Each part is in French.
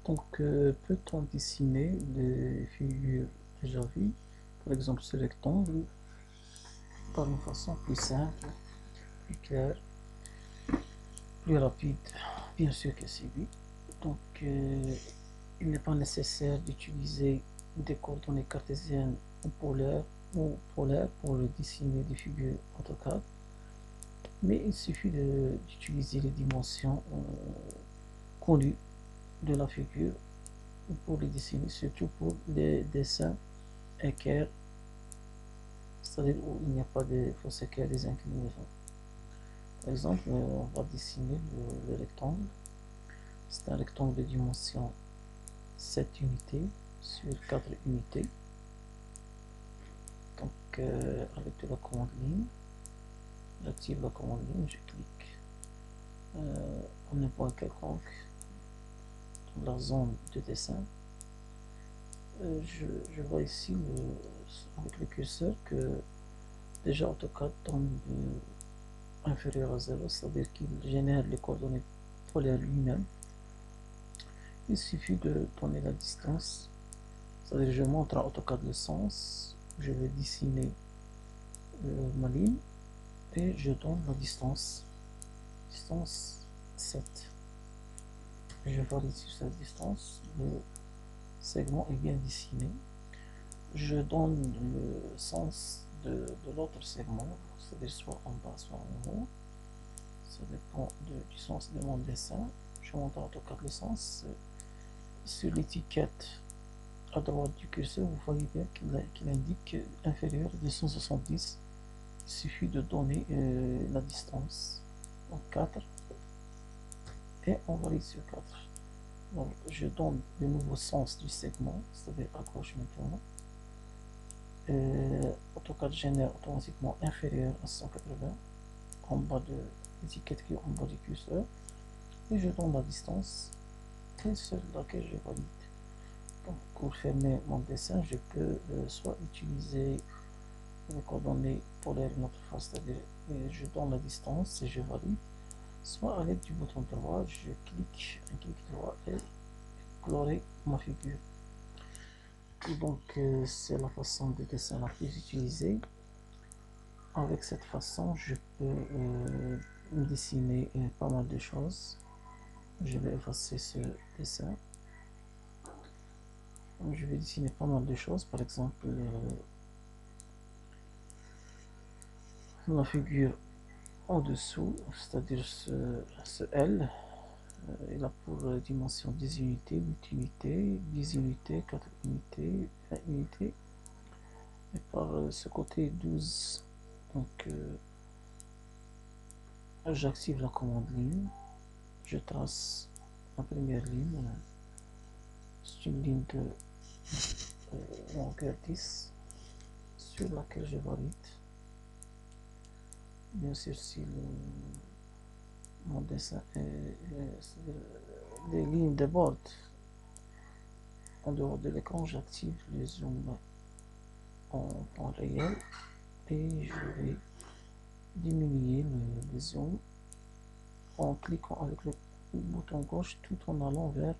Donc, peut-on dessiner des figures déjà vues, par exemple ce rectangle, par une façon plus simple, plus claire, plus rapide? Bien sûr que c'est oui. Donc, il n'est pas nécessaire d'utiliser des coordonnées cartésiennes ou polaires pour dessiner des figures AutoCAD, mais il suffit d'utiliser les dimensions connues de la figure pour les dessiner, surtout pour les dessins équerres, c'est-à-dire où il n'y a pas de faux équerre des inclinaisons. Par exemple, on va dessiner le rectangle. C'est un rectangle de dimension 7 unités sur 4 unités. Donc, avec de la commande ligne, j'active la commande ligne, je clique en un point quelconque dans la zone de dessin. Je vois ici avec le curseur que déjà AutoCAD tombe inférieur à 0, c'est-à-dire qu'il génère les coordonnées polaires lui-même. Il suffit de donner la distance, c'est-à-dire je montre à AutoCAD le sens, je vais dessiner ma ligne et je donne la distance 7. Je valide sur cette distance, le segment est bien dessiné. Je donne le sens de l'autre segment, c'est-à-dire soit en bas, soit en haut. Ça dépend du sens de mon dessin. Je montre en AutoCAD le sens. Sur l'étiquette à droite du curseur, vous voyez bien qu'il indique inférieur de 170. Il suffit de donner la distance en 4 et on valide sur 4. Donc, je donne le nouveau sens du segment, c'est-à-dire à gauche maintenant. AutoCAD génère automatiquement inférieur à 180 en bas de l'étiquette qui est en bas du curseur et je donne la distance et sur laquelle je valide. Donc, pour fermer mon dessin, je peux soit utiliser les coordonnées polaires une autre fois, c'est-à-dire je donne la distance et je valide, soit à l'aide du bouton droit, je clique un clic droit et colorer ma figure. Et donc c'est la façon de dessin la plus utilisée. Avec cette façon, je peux dessiner pas mal de choses. Je vais effacer ce dessin. Je vais dessiner pas mal de choses, par exemple la figure en dessous, c'est-à-dire ce L, il a pour dimension 10 unités, 8 unités, 10 unités, 4 unités, 20 unités, et par ce côté 12. Donc j'active la commande ligne, je trace la première ligne, c'est une ligne de longueur 10 sur laquelle je valide. Bien sûr, si mon dessin les lignes débordent en dehors de l'écran, j'active le zoom en temps réel et je vais diminuer le zoom en cliquant avec le bouton gauche tout en allant vers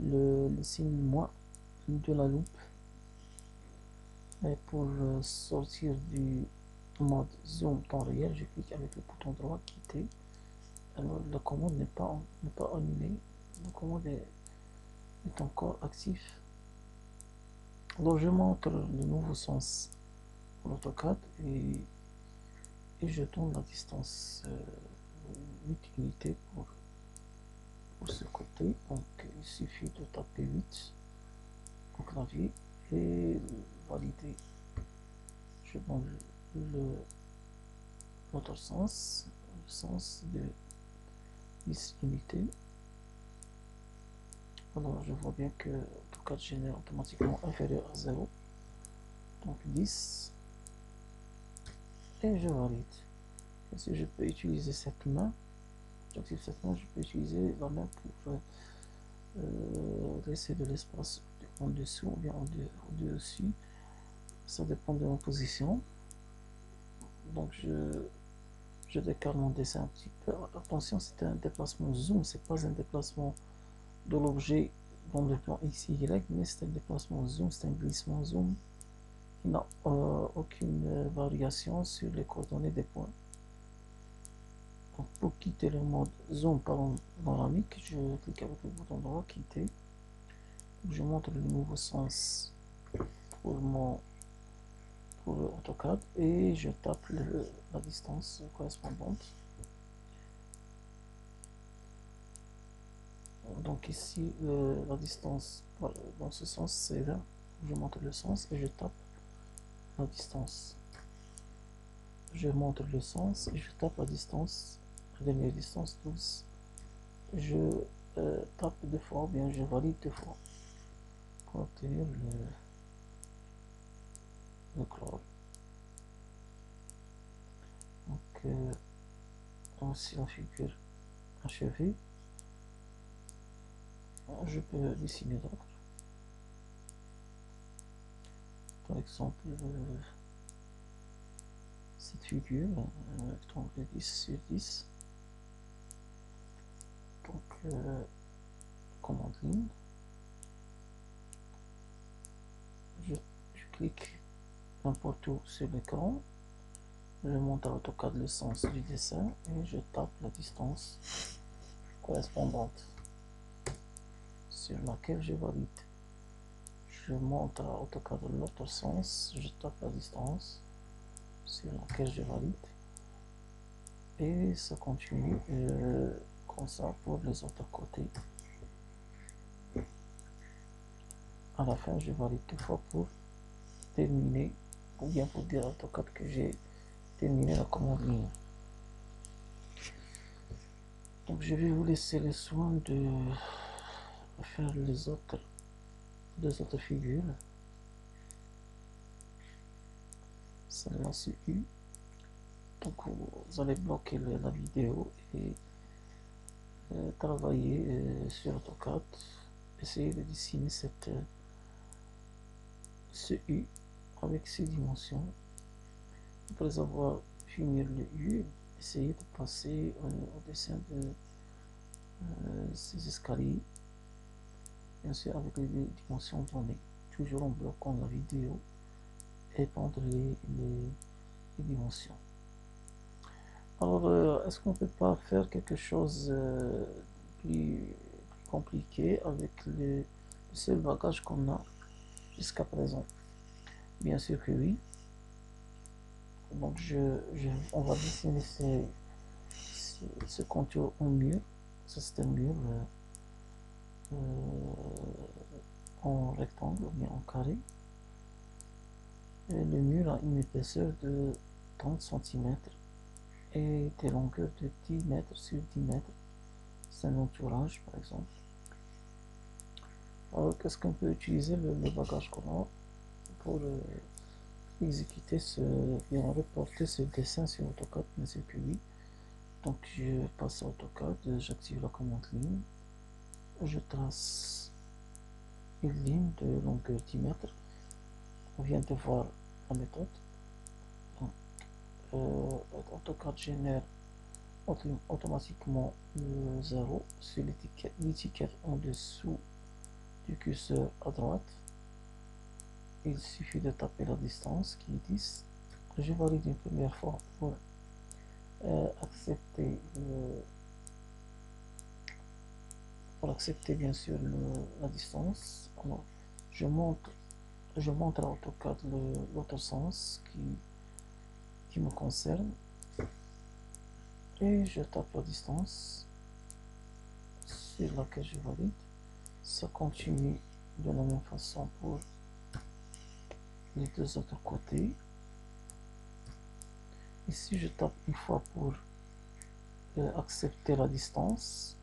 le signe moins de la loupe. Et pour sortir du mode zoom temps réel, je clique avec le bouton droit quitter. Alors la commande n'est pas annulée, la commande est encore active. Alors je montre le nouveau sens pour l'AutoCAD et je donne la distance 8 unités pour ce côté. Donc il suffit de taper 8 au clavier et valider. Je donne l'autre sens, le sens de 10 unités. Alors je vois bien que AutoCAD génère automatiquement inférieur à 0, donc 10, et je valide. Et si je peux utiliser cette main, j'active cette main, je peux utiliser la main pour laisser de l'espace en dessous ou bien en dessus, ça dépend de ma position. Donc je décale mon dessin un petit peu. Attention, c'est un déplacement zoom, c'est pas un déplacement de l'objet dans le plan X, Y, mais c'est un déplacement zoom, c'est un glissement zoom qui n'a aucune variation sur les coordonnées des points. Donc pour quitter le mode zoom panoramique, je clique avec le bouton droit, quitter. Je montre le nouveau sens pour AutoCAD et je tape la distance correspondante. Donc ici, la distance dans ce sens, c'est là. Je montre le sens et je tape la distance. Je montre le sens et je tape la distance, la dernière distance 12. Je tape deux fois ou bien je valide deux fois pour obtenir le crawl. Donc, voici la figure achevée. Je peux dessiner d'autres. Par exemple, cette figure, un rectangle 10 sur 10. Donc, commande ligne. Je clique n'importe où sur l'écran. Je monte à AutoCAD le sens du dessin et je tape la distance correspondante sur laquelle je valide. Je monte à AutoCAD l'autre sens, je tape la distance sur laquelle je valide et ça continue comme ça pour les autres côtés. À la fin, je valide deux fois pour terminer ou bien pour dire à AutoCAD que j'ai terminé la commande ligne. Donc je vais vous laisser le soin de faire les autres deux autres figures. Celle-là c'est U. Donc vous allez bloquer la vidéo et travailler sur AutoCAD, essayer de dessiner ce U avec ses dimensions. Après avoir fini le U, essayez de passer au dessin de ces escaliers, bien sûr avec les dimensions données, toujours en bloquant la vidéo et prendre les dimensions. Alors, est-ce qu'on ne peut pas faire quelque chose plus compliqué avec le seul bagage qu'on a jusqu'à présent? Bien sûr que oui. Donc, on va dessiner ce contour en mur. Ça, c'est un mur en rectangle ou bien en carré. Et le mur a une épaisseur de 30 cm et des longueurs de 10 mètres sur 10 mètres. C'est un entourage par exemple. Alors qu'est-ce qu'on peut utiliser le bagage qu'on a pour exécuter bien reporter ce dessin sur AutoCAD? Bien sûr que oui. Donc je passe à AutoCAD, j'active la commande ligne, je trace une ligne de longueur 10 mètres. On vient de voir la méthode. Donc, AutoCAD génère automatiquement le 0 sur l'étiquette en dessous du curseur à droite. Il suffit de taper la distance qui est 10. Je valide une première fois pour accepter bien sûr la distance. Alors, je montre à AutoCAD l'autre sens qui me concerne et je tape la distance sur laquelle je valide. Ça continue de la même façon pour les deux autres côtés. Ici je tape une fois pour accepter la distance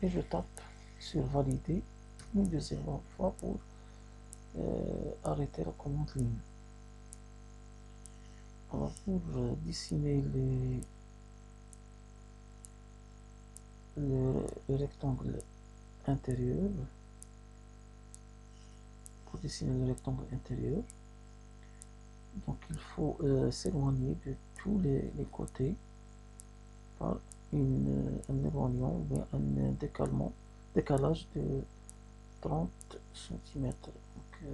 et je tape sur valider une deuxième fois pour arrêter la commande ligne. Alors pour dessiner le rectangle intérieur, donc il faut s'éloigner de tous les côtés par un éloignement ou un décalage de 30 centimètres. Donc,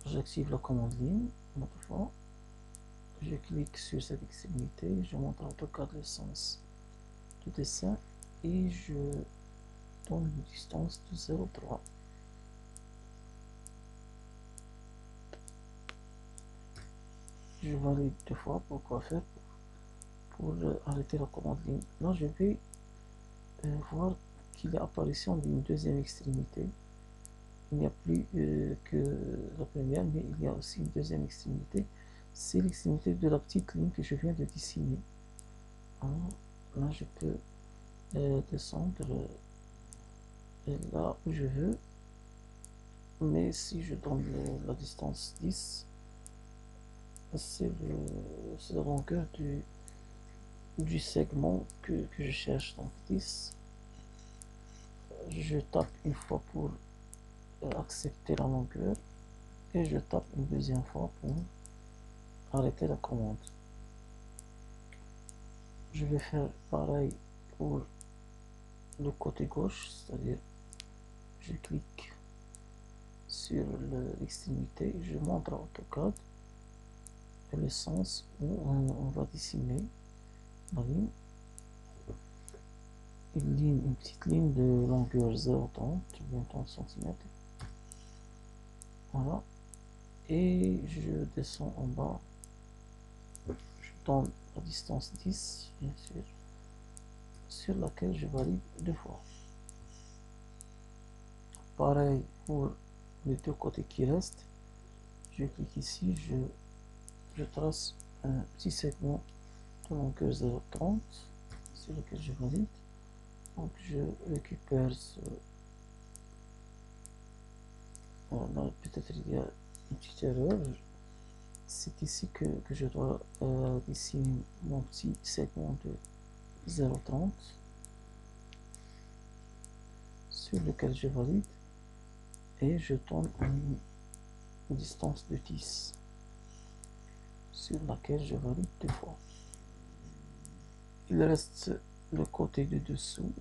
j'active la commande ligne, une autre fois. Je clique sur cette extrémité, je montre à AutoCAD le sens de dessin et je donne une distance de 0,3. Je valide deux fois. Pourquoi faire? Pour arrêter la commande ligne. Là, je vais voir qu'il y a apparition d'une deuxième extrémité. Il n'y a plus que la première, mais il y a aussi une deuxième extrémité. C'est l'extrémité de la petite ligne que je viens de dessiner. Alors, là, je peux descendre là où je veux. Mais si je donne la distance 10, c'est la longueur du segment que je cherche. Donc 10. Je tape une fois pour accepter la longueur et je tape une deuxième fois pour arrêter la commande. Je vais faire pareil pour le côté gauche, c'est-à-dire je clique sur l'extrémité, je montre à AutoCAD le sens où on va dessiner la ligne. Une petite ligne de longueur 0,30, bien 30 cm. Voilà. Et je descends en bas. Je donne la distance 10, bien sûr, sur laquelle je valide deux fois. Pareil pour les deux côtés qui restent. Je clique ici, je trace un petit segment de longueur 0,30 sur lequel je valide. Donc je récupère ce... Voilà, peut-être il y a une petite erreur. C'est ici que je dois dessiner mon petit segment de 0,30 sur lequel je valide et je donne une distance de 10 sur laquelle je valide deux fois. Il reste le côté de dessous,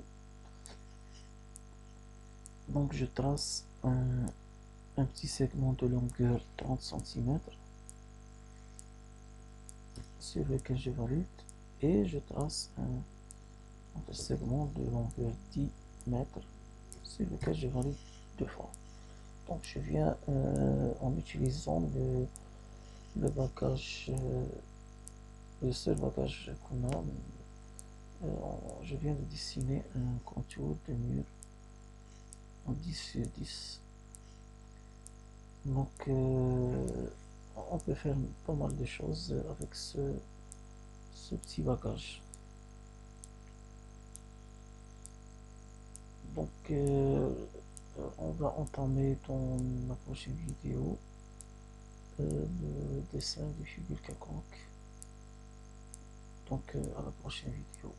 donc je trace un petit segment de longueur 30 cm sur lequel je valide et je trace un segment de longueur 10 mètres sur lequel je valide deux fois. Donc je viens en utilisant le bagage, le seul bagage qu'on a, je viens de dessiner un contour de mur en 10 sur 10. Donc on peut faire pas mal de choses avec ce petit bagage. Donc on va entamer dans la prochaine vidéo le dessin des figures quelconques. Donc à la prochaine vidéo.